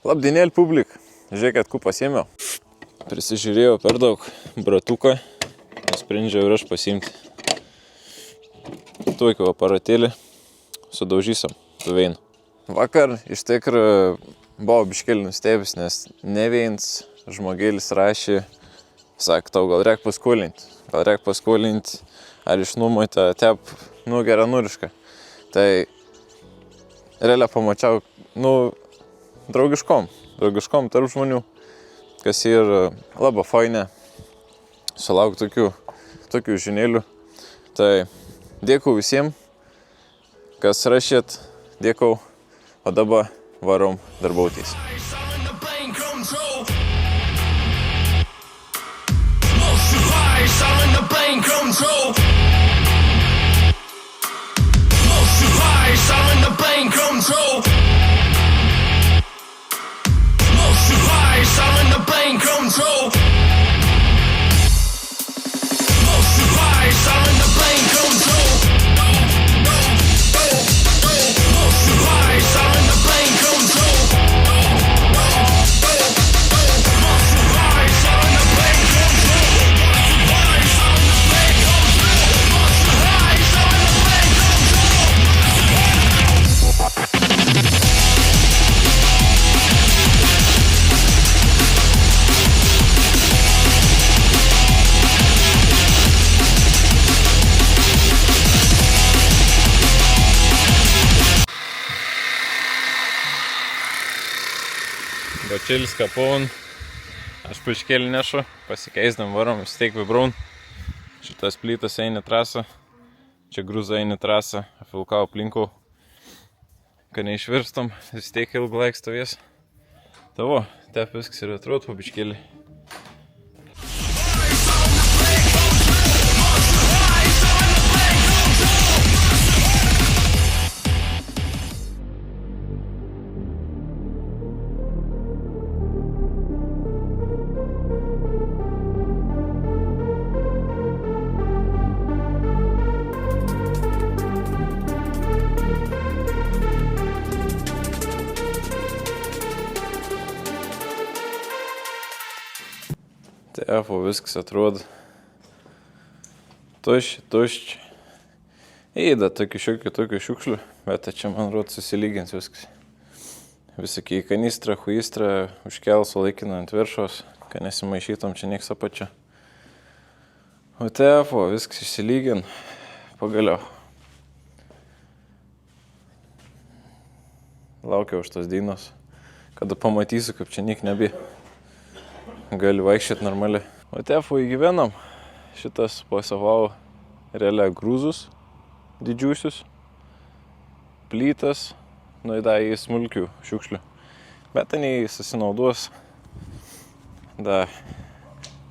Labdinėlį publik, žiūrėkit, ku pasiėmiau. Prisižiūrėjau per daug bratuką, nusprendžiau ir aš pasiimti. Tokį aparatėlį sudaužysam, tuvein. Vakar iš tikrųjų buvau biškėlį nustebęs, nes ne vienas žmogėlis rašė, sako, tau gal reik paskolinti, ar išnuomoti tep, geranorišką. Tai realiai pamačiau, draugiškom tarp žmonių, kas ir labai fainė sulauk tokių žinėlių. Tai dėkui visiems, kas rašėt, dėkui, o dabar varom darbautis. Bačelis kapon, aš puškelį nešu, pasikeisdam varom, steik vibraun. Šitas plytas eini trasą, čia grūza eini trasą, filkau aplinkau, kad neišvirstam, steik ilgą laik stovės. Tavo, tep viskas ir atrodo po biškelį. Tefo viskas atrodo tuščia. Įda tokių šiukšlių, bet čia man rodo susilygins viskas. Visokiai kanistrą, huistrą užkel sulaikiną ant viršos, kad nesimaišytom čia nieks apačia. O tefo viskas išsilygin pagaliau. Laukiau už tos dienos, kada pamatysiu, kaip čia niek nebė. Gali vaikščiat normaliai. O tefo įgyvenam. Šitas pasavau realiai grūzus didžiusius, plytas, nuėda į smulkių šiukšlių. Bet ten jį susinaudos. Da,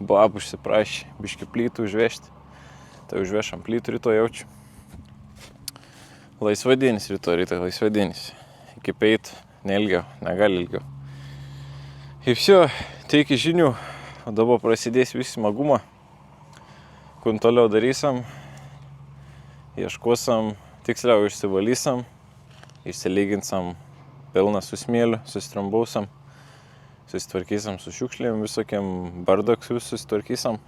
babu užsiprašė biškį plytų užvežti. Tai užvešam plytų rytoj jaučiu. Laisvadienis rytoj laisvadienis. Iki 5, neilgiau, negali ilgiau. Ir все, teiki žinių, o dabar prasidės visi smagumą. Kun toliau darysam, ieškosam, tiksliau išsivalysam, išsilyginsam pilną su smėliu, susitrambausam, susitvarkysam su šiukšlėm, visokiam bardaksu susitvarkysam.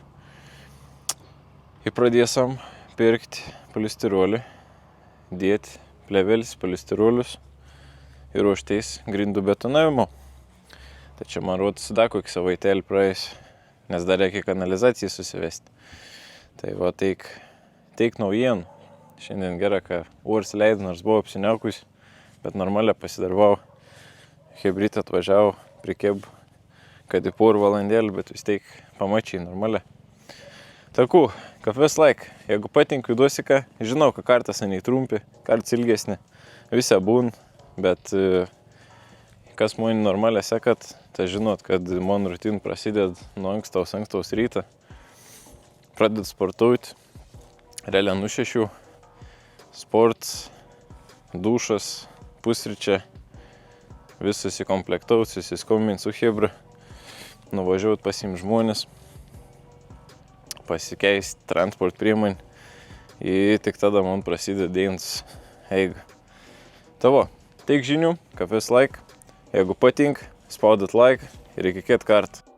Ir pradėsam pirkti polistirolį, dėti plevelis, polistirolius ir ruoštis grindų betonavimo. Tai čia man rodos dar kokį savaitėlį praėjus, nes dar reikia kanalizaciją susivesti. Tai va, teik naujienų. Šiandien gera, kad oras leido, nors buvau apsiniaukus, bet normaliai pasidarbau. Hebrytą atvažiavau, prikėbu, kad į porų valandėlį, bet vis teik pamačiai normaliai. Taku, kaip vis laik, jeigu patinka duosi ką, žinau, kad kartas aniai trumpi, kartas ilgesni, visi būn, bet kas mane normaliai sekat, tai žinot, kad man rutin prasideda nuo ankstaus rytą. Pradedu sportuoti, realiai nuo 6, sports, dušas, pusryčia, vis susikomplektaut, susiskombint su hebra, nuvažiuot pasiimt žmonės, pasikeist transport priemonę ir tik tada man prasideda dienos eiga. Tavo, teik žinių, kaip vis laik, jeigu patink, spaudot like ir iki kit kartų.